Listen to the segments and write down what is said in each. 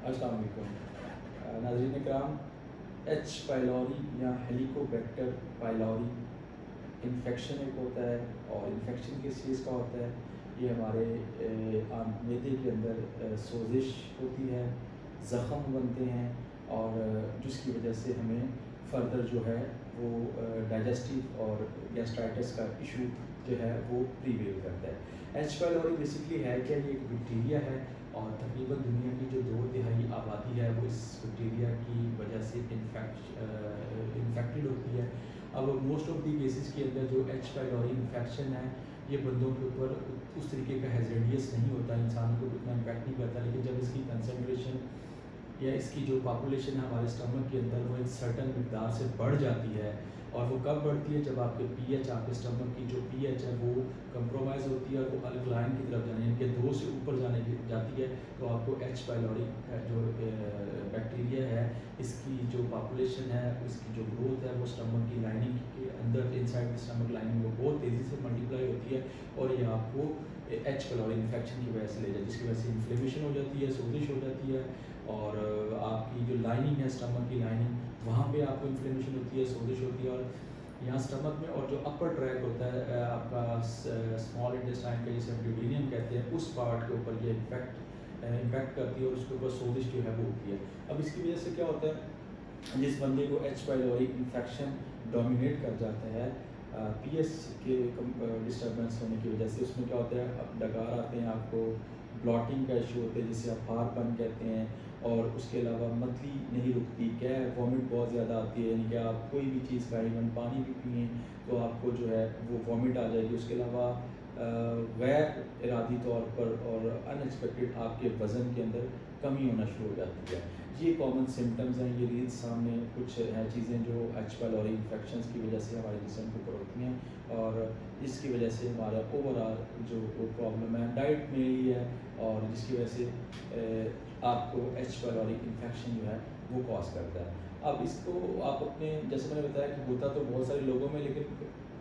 अस्सलाम वालेकुम नाज़रीन करام। एच पाइलोरी या हेलिकोबैक्टर पाइलोरी इन्फेक्शन एक होता है, और इन्फेक्शन किस चीज़ का होता है? ये हमारे मैदे के अंदर सोजिश होती है, ज़ख़म बनते हैं, और जिसकी वजह से हमें फर्दर जो है वो डाइजेस्टिव और गैस्ट्राइटिस का इशू जो है वो प्रीवेल करता है। एच पाइलोरी बेसिकली है क्या? ये एक बैक्टीरिया है, और तकरीबन दुनिया की जो 2/3 आबादी है वो इस बैक्टीरिया की वजह से इन्फेक्टेड होती है। अब मोस्ट ऑफ दी केसेस के अंदर जो एच पाइलोरी इन्फेक्शन है ये बंदों के ऊपर उस तरीके का हैज़ार्डियस नहीं होता, इंसानों को उतना इम्पैक्ट नहीं करता, लेकिन जब इसकी कंसनट्रेशन या इसकी जो पॉपुलेशन है हमारे स्टमक के अंदर वो एक सर्टन मिकदार से बढ़ जाती है। और वो कब बढ़ती है? जब आपके पीएच, आपके स्टमक की जो पीएच है वो कंप्रोमाइज़ होती है और वो अल्कलाइन की तरफ जाने, इनके 2 से ऊपर जाने की जाती है, तो आपको एच पाइलोरी जो बैक्टीरिया है इसकी जो पॉपुलेशन है, इसकी जो ग्रोथ है वो स्टमक की लाइनिंग के अंदर, इनसाइड द स्टमक लाइनिंग वो बहुत तेज़ी से मल्टीप्लाई होती है, और ये आपको एच पाइलोरी इन्फेक्शन की वजह से ले जाती है, जिसकी वजह से इन्फ्लेमेशन हो जाती है, सोजिश हो जाती है, और आपकी जो लाइनिंग है स्टमक की लाइनिंग वहाँ पे आपको इन्फ्लेमेशन होती है, सोजिश होती है, और यहाँ स्टमक में और जो अपर ट्रैक होता है आपका स्मॉल इंटेस्टाइन का, जिसे हम ड्यूडेनियम कहते हैं, उस पार्ट के ऊपर ये इम्पैक्ट करती है और उसके ऊपर सोजिश जो है वो होती है। अब इसकी वजह से क्या होता है? जिस बंदे को एच पाइलोरी इन्फेक्शन डोमिनेट कर जाता है पीएस के डिस्टर्बेंस होने की वजह से, उसमें क्या होता है? अब डकार आते हैं, आपको ब्लॉटिंग का इशू होता है जिसे आप हारपन कहते हैं, और उसके अलावा मतली नहीं रुकती, क्या वॉमिट बहुत ज़्यादा आती है, यानी कि आप कोई भी चीज़ का इवन पानी भी पिए तो आपको जो है वो वॉमिट आ जाएगी। उसके अलावा गैर इरादी तौर पर और अनएक्सपेक्टेड आपके वज़न के अंदर कमी होना शुरू हो जाती है। ये कॉमन सिम्टम्स हैं, ये रील्स सामने कुछ हैं चीज़ें जो एच पाइलोरी इन्फेक्शंस की वजह से हमारे जिस्म के ऊपर होती हैं, और इसकी वजह से हमारा ओवरऑल जो प्रॉब्लम है डाइट में ही है, और जिसकी वजह से आपको एच पाइलोरी इन्फेक्शन जो है वो कॉज करता है। अब इसको आप अपने, जैसे मैंने बताया कि होता तो बहुत सारे लोगों में, लेकिन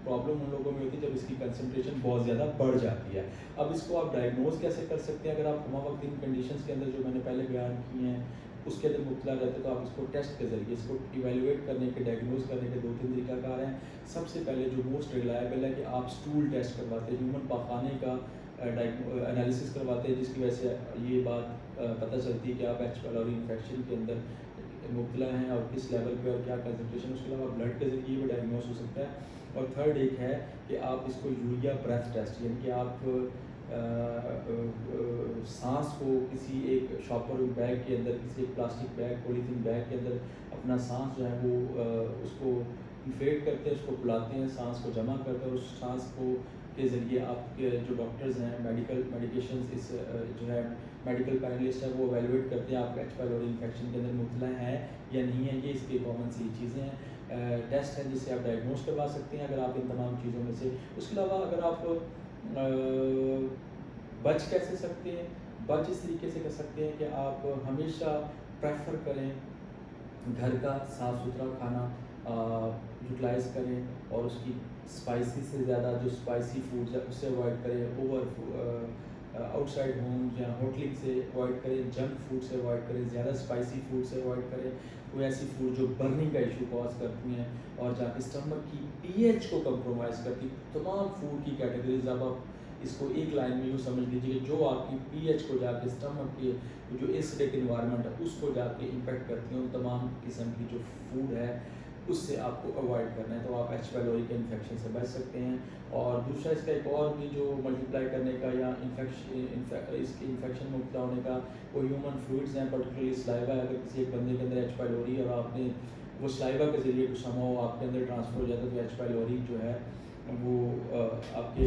प्रॉब्लम उन लोगों में होती है जब इसकी कंसंट्रेशन बहुत ज़्यादा बढ़ जाती है। अब इसको आप डायग्नोज कैसे कर सकते हैं? अगर आप हमावक्त इन कंडीशंस के अंदर जो मैंने पहले बयान किए हैं उसके अंदर मुब्तला रहते तो आप इसको टेस्ट के ज़रिए इसको इवेलुएट करने के, डायग्नोज करने के 2-3 तरीकाकार हैं। सबसे पहले जो मोस्ट रिलायबल है कि आप स्टूल टेस्ट करवाते हैं, ह्यूमन पाखाने का एनालिसिस करवाते हैं, जिसकी वजह से ये बात पता चलती है कि आप एच पाइलोरी इन्फेक्शन के अंदर मुब्तला हैं और किस लेवल पे और क्या कंसंट्रेशन। उसके अलावा ब्लड के ज़रिए भी डायग्नोस हो सकता है। और थर्ड एक है कि आप इसको यूरिया ब्रेथ टेस्ट, यानी कि आप सांस को किसी एक शॉपर बैग के अंदर, किसी एक प्लास्टिक बैग, पॉलीथीन बैग के अंदर अपना सांस जो है वो उसको इन्फ्लेट करते हैं, उसको फुलाते हैं, सांस को जमा करते हैं, और उस सांस को के ज़रिए आपके जो डॉक्टर्स हैं, मेडिकेशंस, इस जो है मेडिकल पैनलिस्ट है वो एवेलुएट करते हैं आप एच पाइलोरी इन्फेक्शन के अंदर मुब्तला हैं या नहीं है। ये इसकी कॉमन सी चीज़ें हैं, टेस्ट हैं जिससे आप डायग्नोस करवा सकते हैं अगर आप इन तमाम चीज़ों में से। उसके अलावा अगर आप बच कैसे सकते हैं? बच इस तरीके से कर सकते हैं कि आप हमेशा प्रेफर करें घर का साफ़ सुथरा खाना यूटिलाइज़ करें, और उसकी स्पाइसी से ज़्यादा जो स्पाइसी फूड्स है उससे अवॉइड करें, आउटसाइड होम या होटलिंग से अवॉइड करें, जंक फूड से अवॉइड करें, ज़्यादा स्पाइसी फूड से अवॉइड करें, कोई ऐसी फूड जो बर्निंग का इशू कॉज करती हैं और जाके स्टमक की पीएच को कंप्रोमाइज़ करती। तमाम फूड की कैटेगरीज अब आप इसको एक लाइन में यूँ समझ लीजिए, जो आपकी पीएच को जाके स्टमक के जो एसिडिक इन्वायरमेंट है उसको जाके इम्पेक्ट करती हैं, उन तमाम किस्म की जो फूड है उससे आपको अवॉइड करना है, तो आप एच पाइलोरी के इन्फेक्शन से बच सकते हैं। और दूसरा इसका एक और भी जो मल्टीप्लाई करने का या इसके इन्फेक्शन में मुब्तला होने का वो ह्यूमन फ्लूइड्स हैं, पर्टिकुलरली सलाइवा। अगर किसी एक बंदे के अंदर एच पाइलोरी और आपने वो सलाइवा के ज़रिए कुछ समाओ आपके अंदर ट्रांसफ़र हो जाता है, तो एच पाइलोरी जो है वो आपके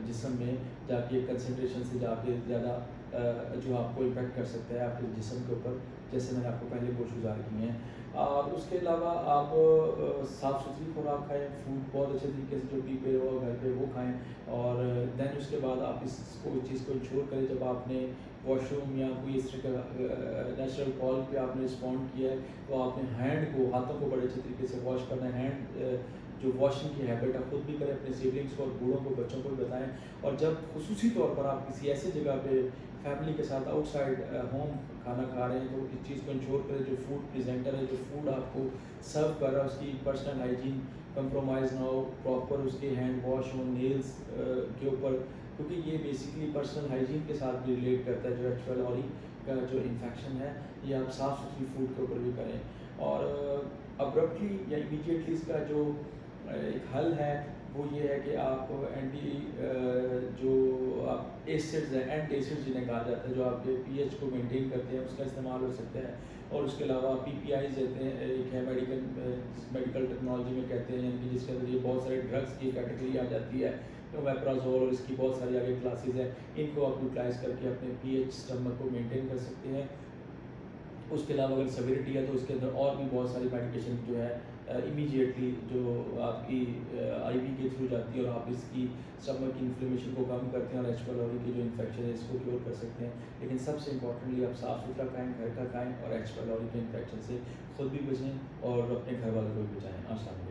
जिस्म में जाके कंसंट्रेशन से जाके ज़्यादा जो आपको इम्पेक्ट कर सकता है आपके जिस्म के ऊपर, जैसे मैंने आपको पहले गोशगुजार किए हैं। और उसके अलावा आप साफ़ सुथरी खुराक खाएँ, फूड बहुत अच्छे तरीके से जो भी पे हो घर पे वो खाएँ, और देन उसके बाद आप इसको चीज़ को इंश्योर करें जब आपने वॉशरूम या कोई इस तरह का नेचुरल कॉल पे आपने रिस्पॉन्ड किया है तो आपने हैंड को, हाथों को बड़े अच्छे तरीके से वॉश करना है। हैंड जो वॉशिंग की हैबिट आप खुद भी करें, अपने सिबलिंग्स को और बूढ़ों को, बच्चों को भी बताएं। और जब खुसूसी तौर पर आप किसी ऐसी जगह पे فیملی کے ساتھ آؤٹ سائڈ ہوم کھانا کھا رہے ہیں تو اس چیز کو انشور کریں جو فوڈ پریزنٹر ہے جو فوڈ آپ کو سرو کر رہا ہے اس کی پرسنل ہائیجین کمپرومائز نہ ہو، پراپر اس کے ہینڈ واش ہوں نیلز کے اوپر، کیونکہ یہ بیسکلی پرسنل ہائیجین کے ساتھ بھی ریلیٹ کرتا ہے جو ایچ پیلوری کا جو انفیکشن ہے یہ آپ صاف ستھری فوڈ کے اوپر بھی کریں. اور ابرپٹلی یا امیڈیٹلی اس کا جو ایک حل ہے وہ یہ ہے کہ آپ اینٹی جو آپ ایسڈز ہیں اینٹی ایسڈ جنہیں کہا جاتا ہے جو آپ کے پی ایچ کو مینٹین کرتے ہیں اس کا استعمال ہو سکتا ہے. اور اس کے علاوہ پی پی آئیز دیتے ہیں، ایک ہے میڈیکل ٹیکنالوجی میں کہتے ہیں یعنی کہ جس کے اندر یہ بہت سارے ڈرگس کی کیٹیگری آ جاتی ہے، ویپرازول اور اس کی بہت ساری آگے کلاسز ہیں، ان کو آپ یوٹیلائز کر کے اپنے پی ایچ اسٹمک کو مینٹین کر سکتے ہیں. اس کے علاوہ اگر سیویرٹی ہے تو اس کے اندر اور بھی بہت ساری میڈیکیشن جو ہے امیجیٹلی جو آپ کی آئی وی کے تھرو جاتی ہے اور آپ اس کی اسٹمک کی انفلیمیشن کو کم کرتے ہیں اور ایچ پیلوری کی جو انفیکشن ہے اس کو کیور کر سکتے ہیں. لیکن سب سے امپورٹنٹلی آپ صاف ستھرا کھائیں، گھر کا کھائیں اور ایچ پیلوری کے انفیکشن سے خود بھی بچیں اور اپنے گھر والوں کو بھی بچائیں. السلام علیکم.